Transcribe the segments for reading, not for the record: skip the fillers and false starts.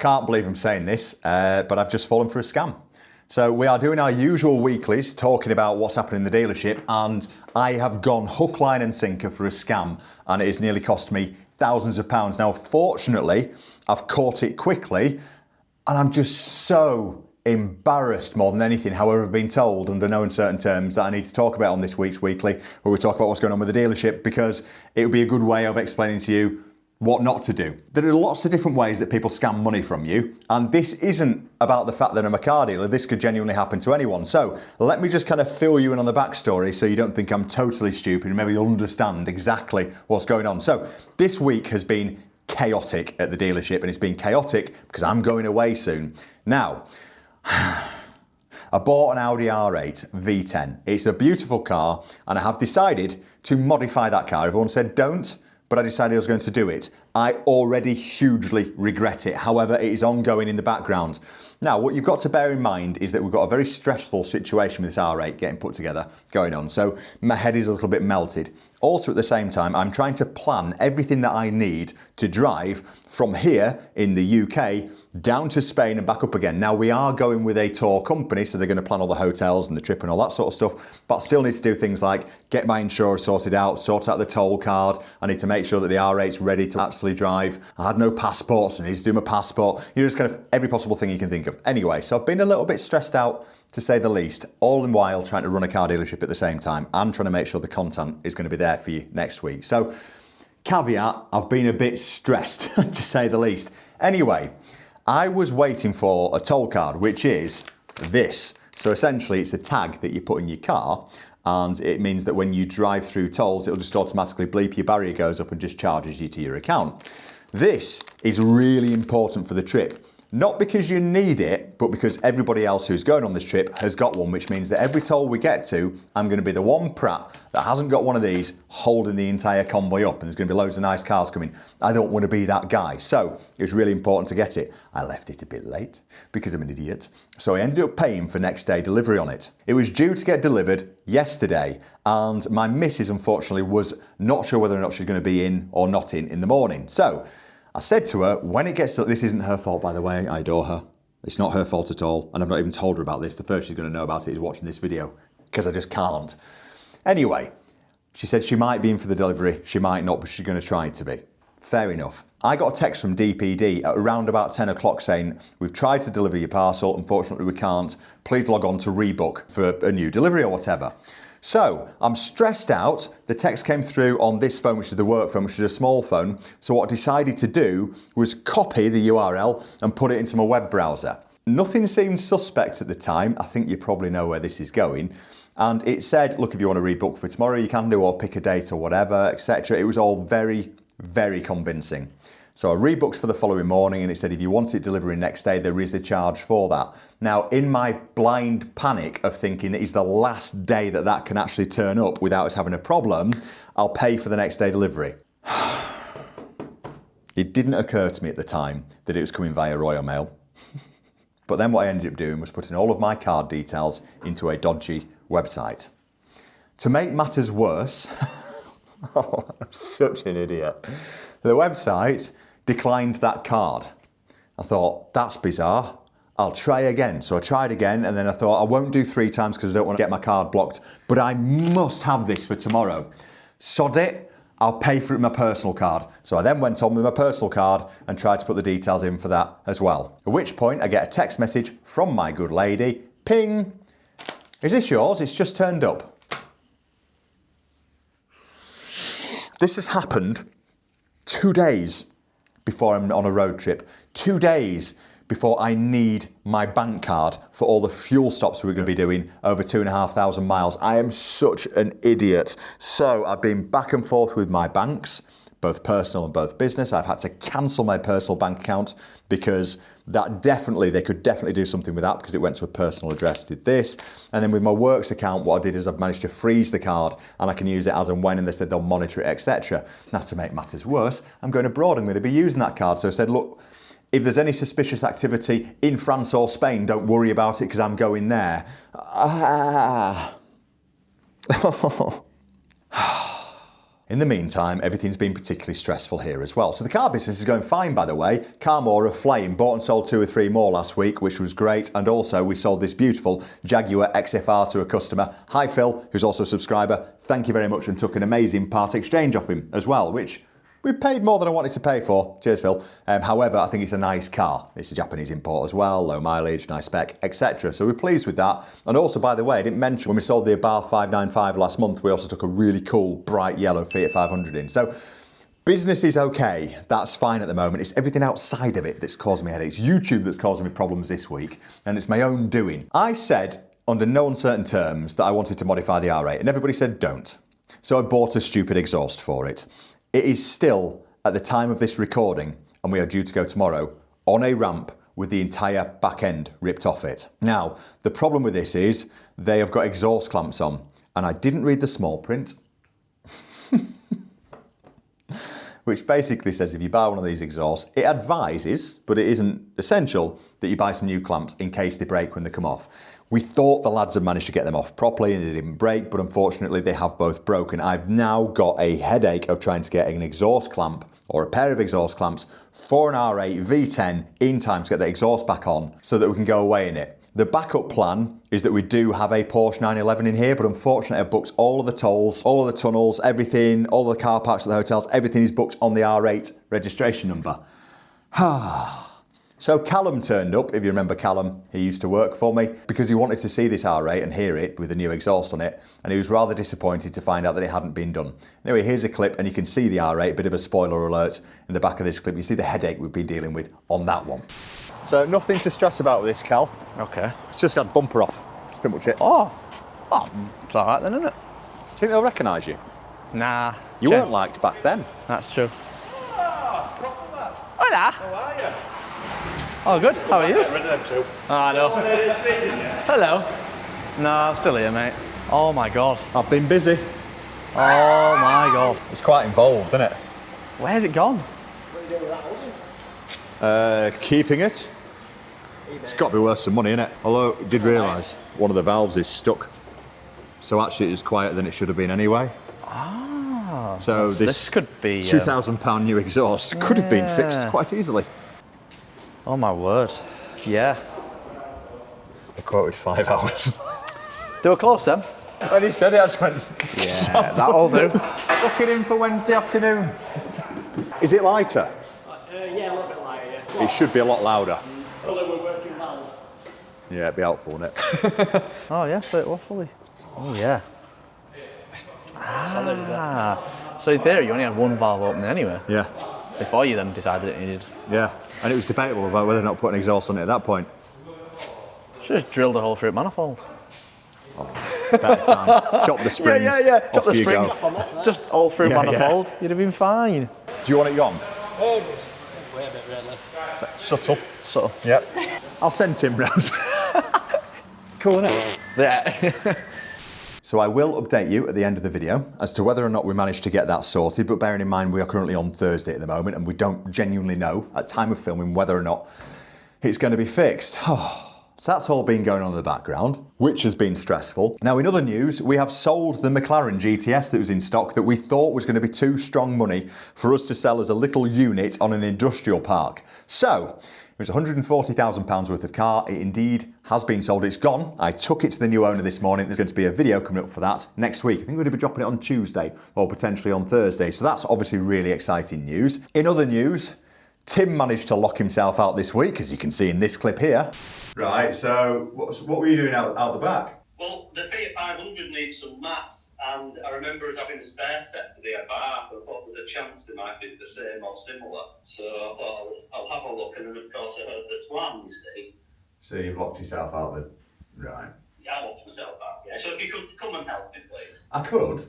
can't believe I'm saying this, but I've just fallen for a scam. So we are doing our usual weeklies, talking about what's happening in the dealership, and I have gone hook, line and sinker for a scam, and it has nearly cost me thousands of pounds. Now, fortunately, I've caught it quickly, and I'm just so embarrassed more than anything. However, I've been told under no uncertain terms that I need to talk about on this week's weekly, where we talk about what's going on with the dealership, because it would be a good way of explaining to you what not to do. There are lots of different ways that people scam money from you, and this isn't about the fact that I'm a car dealer. This could genuinely happen to anyone. So let me just kind of fill you in on the backstory so you don't think I'm totally stupid and maybe you'll understand exactly what's going on. So this week has been chaotic at the dealership, and it's been chaotic because I'm going away soon. Now, I bought an Audi R8 V10. It's a beautiful car, and I have decided to modify that car. Everyone said don't, but I decided I was going to do it. I already hugely regret it. However, it is ongoing in the background. Now, what you've got to bear in mind is that we've got a very stressful situation with this R8 getting put together going on. So my head is a little bit melted. Also, at the same time, I'm trying to plan everything that I need to drive from here in the UK down to Spain and back up again. Now, we are going with a tour company, so they're going to plan all the hotels and the trip and all that sort of stuff, but I still need to do things like get my insurance sorted out, sort out the toll card. I need to make sure that the R8's ready to actually drive. I had no passport, so I need to do my passport. You know, just kind of every possible thing you can think of. Anyway, so I've been a little bit stressed out, to say the least, all the while trying to run a car dealership at the same time and trying to make sure the content is going to be there for you next week. So, caveat, I've been a bit stressed, to say the least. Anyway, I was waiting for a toll card, which is this. So essentially, it's a tag that you put in your car, and it means that when you drive through tolls, it'll just automatically bleep, your barrier goes up and just charges you to your account. This is really important for the trip. Not because you need it, but because everybody else who's going on this trip has got one, which means that every toll we get to, I'm going to be the one prat that hasn't got one of these holding the entire convoy up, and there's going to be loads of nice cars coming. I don't want to be that guy. So it was really important to get it. I left it a bit late because I'm an idiot. So I ended up paying for next day delivery on it. It was due to get delivered yesterday, and my missus, unfortunately, was not sure whether or not she's going to be in or not in the morning. So I said to her, when it gets to, this isn't her fault, by the way, I adore her. It's not her fault at all, and I've not even told her about this. The first she's going to know about it is watching this video, because I just can't. Anyway, she said she might be in for the delivery, she might not, but she's going to try to be. Fair enough. I got a text from DPD at around about 10 o'clock saying, we've tried to deliver your parcel, unfortunately we can't. Please log on to rebook for a new delivery or whatever. So I'm stressed out. The text came through on this phone, which is the work phone, which is a small phone. So what I decided to do was copy the URL and put it into my web browser. Nothing seemed suspect at the time. I think you probably know where this is going. And it said, look, if you want to rebook for tomorrow, you can do, or pick a date or whatever, etc. It was all very, very convincing. So I rebooked for the following morning, and it said if you want it delivering next day, there is a charge for that. Now, in my blind panic of thinking that it's the last day that that can actually turn up without us having a problem, I'll pay for the next day delivery. It didn't occur to me at the time that it was coming via Royal Mail. But then what I ended up doing was putting all of my card details into a dodgy website. To make matters worse, oh, I'm such an idiot. The website declined that card. I thought, that's bizarre. I'll try again. So I tried again, and then I thought, I won't do 3 times because I don't want to get my card blocked, but I must have this for tomorrow. Sod it, I'll pay for it with my personal card. So I then went on with my personal card and tried to put the details in for that as well. At which point I get a text message from my good lady, ping, is this yours? It's just turned up. This has happened 2 days before I'm on a road trip. 2 days before I need my bank card for all the fuel stops we're going to be doing over 2,500 miles. I am such an idiot. So I've been back and forth with my banks, both personal and both business. I've had to cancel my personal bank account because they could definitely do something with that because it went to a personal address, did this. And then with my works account, what I did is I've managed to freeze the card and I can use it as and when, and they said they'll monitor it, etc. Now, to make matters worse, I'm going abroad, I'm going to be using that card. So I said, look, if there's any suspicious activity in France or Spain, don't worry about it because I'm going there. In the meantime, everything's been particularly stressful here as well. So the car business is going fine, by the way. Carmore are flying. Bought and sold 2 or 3 more last week, which was great. And also we sold this beautiful Jaguar XFR to a customer. Hi Phil, who's also a subscriber. Thank you very much, and took an amazing part exchange off him as well, which we paid more than I wanted to pay for. Cheers, Phil. However, I think it's a nice car. It's a Japanese import as well, low mileage, nice spec, etc. So we're pleased with that. And also, by the way, I didn't mention when we sold the Abarth 595 last month, we also took a really cool, bright yellow Fiat 500 in. So business is okay. That's fine at the moment. It's everything outside of it that's causing me headaches. YouTube that's causing me problems this week, and it's my own doing. I said, under no uncertain terms, that I wanted to modify the R8, and everybody said don't. So I bought a stupid exhaust for it. It is still, at the time of this recording, and we are due to go tomorrow, on a ramp with the entire back end ripped off it. Now, the problem with this is they have got exhaust clamps on, and I didn't read the small print, which basically says if you buy one of these exhausts, it advises, but it isn't essential, that you buy some new clamps in case they break when they come off. We thought the lads had managed to get them off properly and they didn't break, but unfortunately they have both broken. I've now got a headache of trying to get an exhaust clamp or a pair of exhaust clamps for an R8 V10 in time to get the exhaust back on so that we can go away in it. The backup plan is that we do have a Porsche 911 in here, but unfortunately I've booked all of the tolls, all of the tunnels, everything, all the car parks at the hotels, everything is booked on the R8 registration number. So Callum turned up, if you remember Callum, he used to work for me, because he wanted to see this R8 and hear it with the new exhaust on it, and he was rather disappointed to find out that it hadn't been done. Anyway, here's a clip, and you can see the R8, bit of a spoiler alert in the back of this clip. You see the headache we've been dealing with on that one. So nothing to stress about with this, Cal. Okay. It's just got bumper off, that's pretty much it. Oh, it's all right then, isn't it? Do you think they'll recognise you? Nah. You weren't liked back then. That's true. Hi there. How are you? Oh, good. How are you? Get rid of them too. Oh, I know. Hello. No, I'm still here, mate. Oh my God. I've been busy. Oh my God. It's quite involved, isn't it? Where's it gone? What are you doing with that, Keeping it. It's got to be worth some money, innit? Although I did realise one of the valves is stuck. So actually it is quieter than it should have been anyway. Ah. So this could be £2,000 new exhaust could have been fixed quite easily. Oh my word. Yeah. They quoted 5 hours. Do a close then. When he said it, I just went, Yeah, that'll do. Booking in for Wednesday afternoon. Is it lighter? Yeah, a little bit lighter, yeah. It should be a lot louder. Although we're working valves. Yeah, it'd be helpful, wouldn't it? Oh yeah, so it was fully. Oh yeah. Ah. So in theory you only had one valve open anyway. Yeah. Before you then decided it needed. Yeah. And it was debatable about whether or not putting exhaust on it at that point. Should have just drilled a hole through it manifold. Better time. Chop the springs. Yeah. Chop Off the you springs. go. Just all through Yeah, manifold. You'd have been fine. Do you want it gone? Wait a bit, really. Subtle. So. Yep. I'll send Tim round. Cool, innit? Yeah. So I will update you at the end of the video as to whether or not we managed to get that sorted, but bearing in mind we are currently on Thursday at the moment and we don't genuinely know at time of filming whether or not it's going to be fixed. So that's all been going on in the background, which has been stressful. Now in other news, we have sold the McLaren GTS that was in stock that we thought was going to be too strong money for us to sell as a little unit on an industrial park. So it was £140,000 worth of car. It indeed has been sold. It's gone. I took it to the new owner this morning. There's going to be a video coming up for that next week. I think we're going to be dropping it on Tuesday or potentially on Thursday. So that's obviously really exciting news. In other news, Tim managed to lock himself out this week, as you can see in this clip here. Right, so what were you doing out the back? Well, the Fiat 500 needs some mats, and I remember us having a spare set for the Abarth, and I thought there's a chance they might be the same or similar. So I thought I'll have a look, and then of course I heard the slam, you see. So you've locked yourself out then? Right. Yeah, I locked myself out, yeah. So if you could come and help me, please. I could.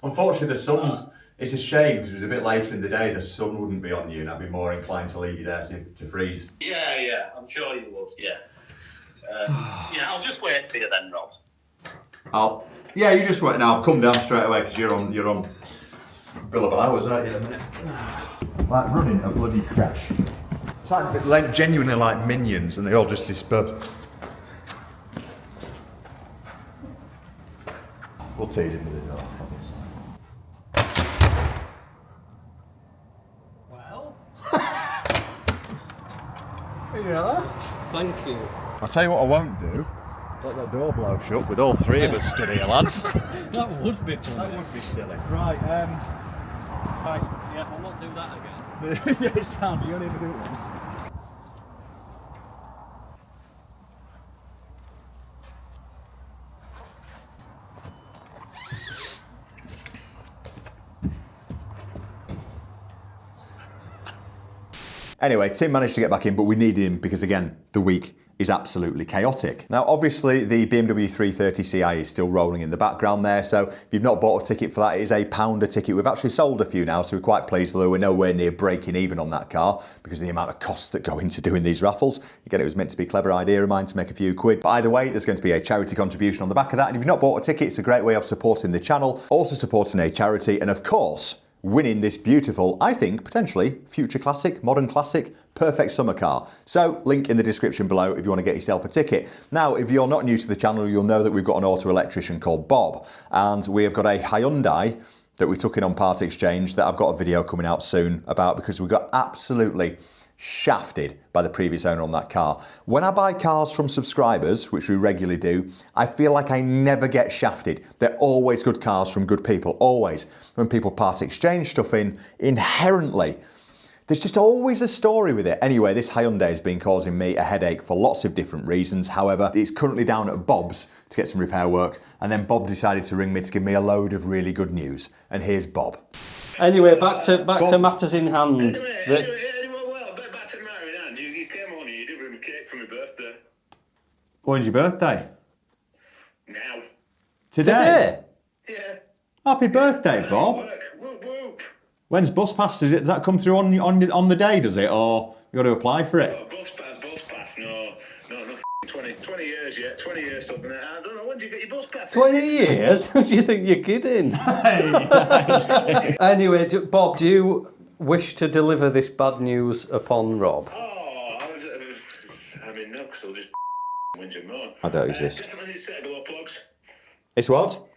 Unfortunately, the sun's... It's a shame because it was a bit later in the day, the sun wouldn't be on you and I'd be more inclined to leave you there to freeze. Yeah, I'm sure you would, yeah. Yeah, I'll just wait for you then, Rob. Yeah, you just wait now. I'll come down straight away because you're on billable hours, aren't you, at the minute? Like running a bloody crash. It's like genuinely like minions and they all just disperse. We'll tease him with the door, obviously. Thank you. I'll tell you what I won't do. Let that door blow shut with all three of us stood here, lads. That would be funny. That would be silly. Right, bye. Yeah, I'll not do that again. Yeah, it sounds, you only ever do it once. Anyway, Tim managed to get back in, but we needed him because, again, the week is absolutely chaotic. Now, obviously, the BMW 330 Ci is still rolling in the background there, so if you've not bought a ticket for that, it is £1 a ticket. We've actually sold a few now, so we're quite pleased, although we're nowhere near breaking even on that car because of the amount of costs that go into doing these raffles. Again, it was meant to be a clever idea of mine to make a few quid. But either way, there's going to be a charity contribution on the back of that, and if you've not bought a ticket, it's a great way of supporting the channel, also supporting a charity, and of course, winning this beautiful, I think, potentially future classic, modern classic, perfect summer car. So, link in the description below if you want to get yourself a ticket. Now, if you're not new to the channel, you'll know that we've got an auto electrician called Bob, and we have got a Hyundai that we took in on part exchange that I've got a video coming out soon about because we got absolutely shafted by the previous owner on that car. When I buy cars from subscribers, which we regularly do, I feel like I never get shafted. They're always good cars from good people, always. When people part exchange stuff in, inherently, there's just always a story with it. Anyway, this Hyundai has been causing me a headache for lots of different reasons. However, it's currently down at Bob's to get some repair work, and then Bob decided to ring me to give me a load of really good news. And here's Bob. Anyway, back to matters in hand. Anyway, back to matter in hand. You came on and you did bring me cake for my birthday. When's your birthday? Now. Today? Yeah. Happy birthday, Bob. Whoop, whoop. When's bus pass? Does that come through on the day, does it? Or you got to apply for it? Oh, bus pass, no, 20 years yet, 20 years something. I don't know, when do you get your bus pass? 20 years? Do you think you're kidding? Anyway, Bob, do you wish to deliver this bad news upon Rob? Oh, I mean, no, because I'll just whinge and moan. I don't exist. Definitely needs a set of glow plugs. It's what?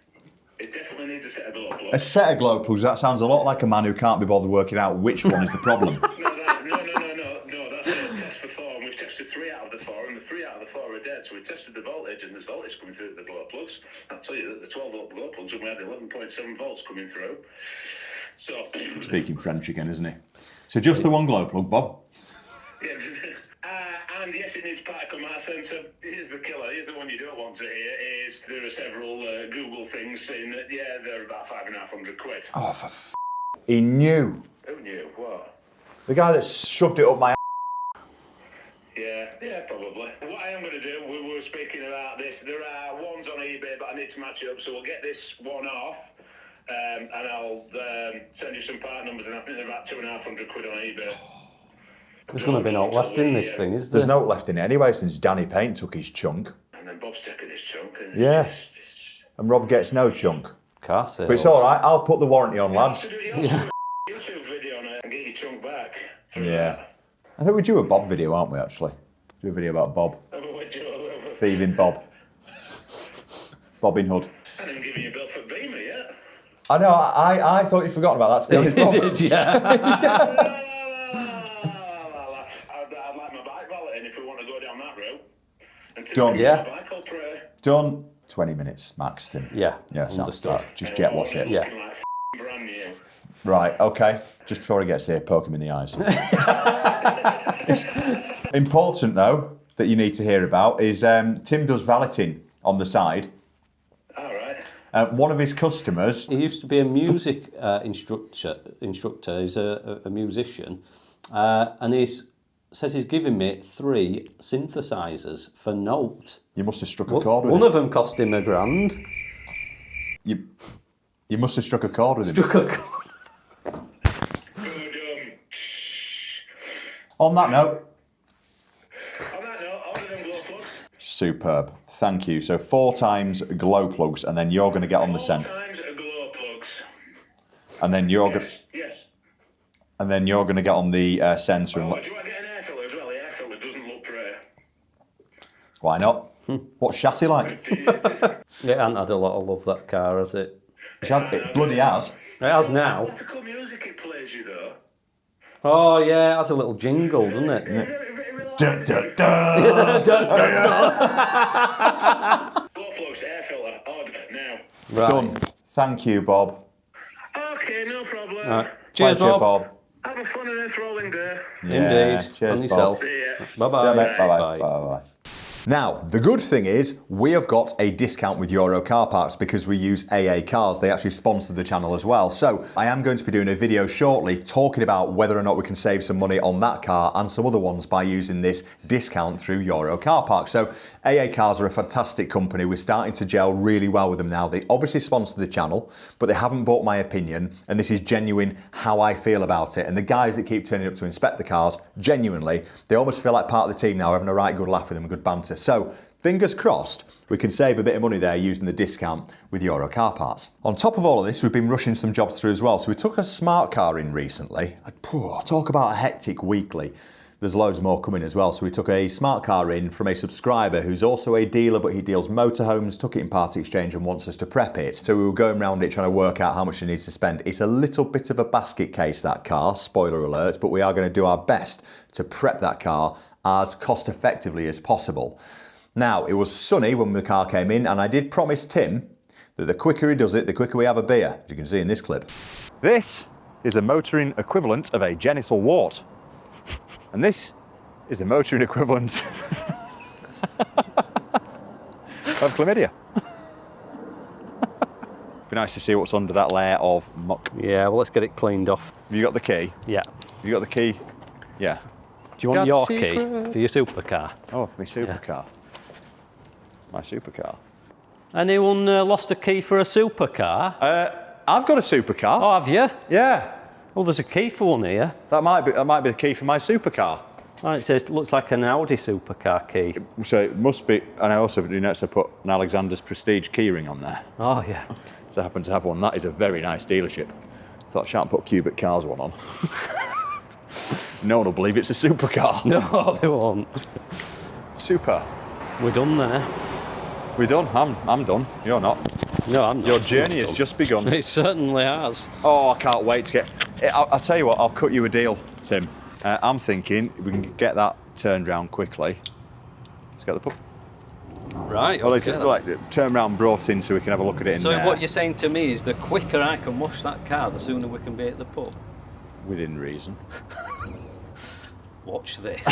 It definitely needs a set of glow plugs. A set of glow plugs. That sounds a lot like a man who can't be bothered working out which one is the problem. No, that's a test for 4, and we've tested 3 out of the 4, and the 3 out of the 4 are dead, so we tested the voltage, and there's voltage coming through the glow plugs. I'll tell you that the 12 volt glow plugs, and we had 11.7 volts coming through. So... Speaking French again, isn't he? So just the one glow plug, Bob? Yeah. And yes, it needs particle mass sensor. Here's the killer. Here's the one you don't want to hear. Is there are several Google things saying that they're about £550 Oh, he knew. Who knew? What? The guy that shoved it up my Yeah, probably. What I am going to do, we were speaking about this. There are ones on eBay, but I need to match it up. So we'll get this one off, and I'll send you some part numbers. And I think they're about £250 on eBay. There's going to be no left in this thing, is there? There's no left in it anyway since Danny Payne took his chunk. And then Bob's taking his chunk. And It's and Rob gets no chunk. Car sales. But it's all right. I'll put the warranty on, lads. You also do a YouTube video on it and get your chunk back. Yeah. I think we do a Bob video, aren't we, actually? Do a video about Bob. Thieving Bob. Bobbin Hood. I didn't give you a bill for Beamer yet. I know, I thought you'd forgotten about that, to be honest, Bob. Did, yeah. I'd like my bike valeting if we want to go down that route. And Done. Yeah. My bike, I'll pray. Done. 20 minutes max, Tim. Yeah, sounds understood. right. Just jet wash it. Yeah. Looking like brand new. Right, okay. Just before he gets here, poke him in the eyes. Important, though, that you need to hear about is Tim does valeting on the side. All right. One of his customers... He used to be a music instructor. He's a musician. And he says he's giving me 3 synthesizers for note. You must have struck a chord with One him. of them cost him £1,000. You must have struck a chord with him. Struck a chord. Good. On that note... Order them glow plugs. Superb. Thank you. So 4 times glow plugs, and then you're going to get on the 4 sensor. times glow plugs. And then you're Yes. And then you're going to get on the sensor. Oh, And do you want to get an air filter as well? The air filter doesn't look pretty. why not? What's chassis like? It hasn't had a lot of love, that car, has it? It bloody has. It has now. Classical music it plays you though. Oh, yeah, it has a little jingle, doesn't it? It really Logbook's air filter, order now. Right. Done. Thank you, Bob. Okay, no problem. Cheers, Pleasure, Bob. Have a fun and enthralling day. Indeed. Cheers, On yourself. See ya. Bye-bye. Bye-bye. Bye-bye. Now, the good thing is we have got a discount with Euro Car Parks because we use AA Cars. They actually sponsor the channel as well. So I am going to be doing a video shortly talking about whether or not we can save some money on that car and some other ones by using this discount through Euro Car Parks. So AA Cars are a fantastic company. We're starting to gel really well with them now. They obviously sponsor the channel, but they haven't bought my opinion, and this is genuine how I feel about it. And the guys that keep turning up to inspect the cars, genuinely, they almost feel like part of the team now, having a right good laugh with them and good banter. So fingers crossed, we can save a bit of money there using the discount with Euro Car Parts. On top of all of this, we've been rushing some jobs through as well. So we took a smart car in recently. Talk about a hectic weekly. There's loads more coming as well. So we took a smart car in from a subscriber who's also a dealer, but he deals motorhomes, took it in part exchange and wants us to prep it. So we were going around it trying to work out how much he needs to spend. It's a little bit of a basket case, that car, spoiler alert, but we are going to do our best to prep that car as cost effectively as possible. Now, it was sunny when the car came in, and I did promise Tim that the quicker he does it, the quicker we have a beer, as you can see in this clip. This is a motoring equivalent of a genital wart. And this is the motoring equivalent of chlamydia. Be nice to see what's under that layer of muck. Yeah, well, let's get it cleaned off. Have you got the key? Yeah. Have you got the key? Yeah. Do you want your secret. key for your supercar? Oh, for my supercar. My supercar. Anyone lost a key for a supercar? I've got a supercar. Oh, have you? Yeah. Well, there's a key for one here. That might be the key for my supercar. Oh, it says, it looks like an Audi supercar key. So it must be, and I also noticed I put an Alexander's Prestige keyring on there. Oh, yeah. So I happen to have one. That is a very nice dealership. Thought I shan't put Cubic Cars one on. No one will believe it's a supercar. No, they won't. Super. We're done there. We're done. I'm done. You're not. No, I'm not. Your journey has just begun. It certainly has. Oh, I can't wait to get... I'll tell you what, I'll cut you a deal, Tim. I'm thinking we can get that turned round quickly. Let's get the pub. Right, Well, okay. like turn round, brought in so we can have a look at it in So there. what you're saying to me is the quicker I can wash that car, the sooner we can be at the pub? Within reason. Watch this.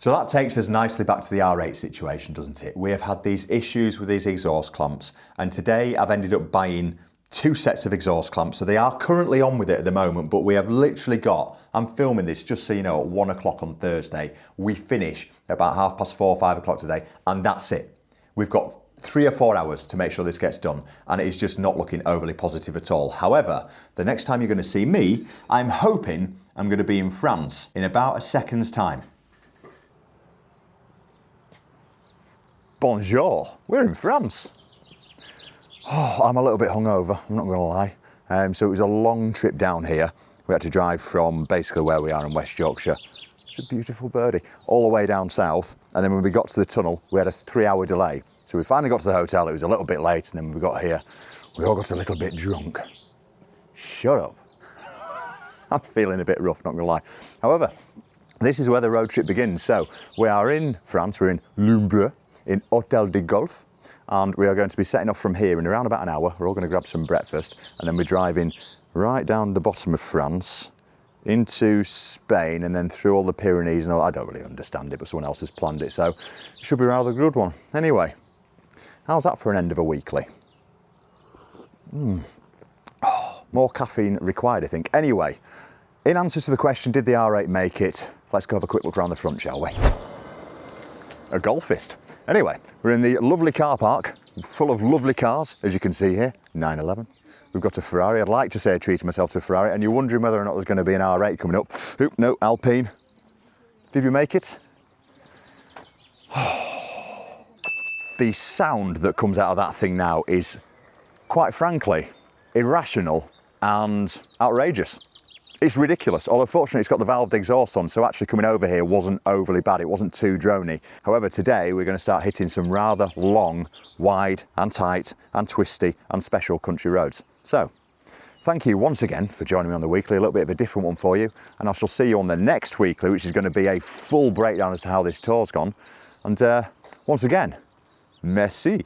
So that takes us nicely back to the R8 situation, doesn't it? We have had these issues with these exhaust clamps, and today I've ended up buying 2 sets of exhaust clamps. So they are currently on with it at the moment, but we have literally got, I'm filming this just so you know, at 1 o'clock on Thursday. We finish at about 4:30, 5 o'clock today, and that's it. We've got 3 or 4 hours to make sure this gets done, and it is just not looking overly positive at all. However, the next time you're going to see me, I'm hoping I'm going to be in France in about a second's time. Bonjour, we're in France. Oh, I'm a little bit hungover, I'm not going to lie. So it was a long trip down here. We had to drive from basically where we are in West Yorkshire. It's a beautiful birdie. All the way down south, and then when we got to the tunnel, we had a 3-hour delay. So we finally got to the hotel, it was a little bit late, and then when we got here, we all got a little bit drunk. Shut up. I'm feeling a bit rough, not going to lie. However, this is where the road trip begins. So we are in France, we're in Logbook, in Hôtel de Golf, and we are going to be setting off from here in around about an hour. We're all going to grab some breakfast, and then we're driving right down the bottom of France into Spain, and then through all the Pyrenees and all. I don't really understand it, but someone else has planned it, so it should be a rather good one. Anyway, how's that for an end of a weekly? Oh, more caffeine required, I think. Anyway, in answer to the question, did the R8 make it? Let's go have a quick look around the front, shall we? A golfist. Anyway, we're in the lovely car park, full of lovely cars, as you can see here, 911. We've got a Ferrari. I'd like to say I treated myself to a Ferrari, and you're wondering whether or not there's going to be an R8 coming up. Oop, no, Alpine. Did we make it? The sound that comes out of that thing now is, quite frankly, irrational and outrageous. It's ridiculous, although fortunately it's got the valved exhaust on, so actually coming over here wasn't overly bad, it wasn't too drony. However, today we're going to start hitting some rather long, wide and tight and twisty and special country roads. So, thank you once again for joining me on the weekly, a little bit of a different one for you, and I shall see you on the next weekly, which is going to be a full breakdown as to how this tour's gone. And once again, merci.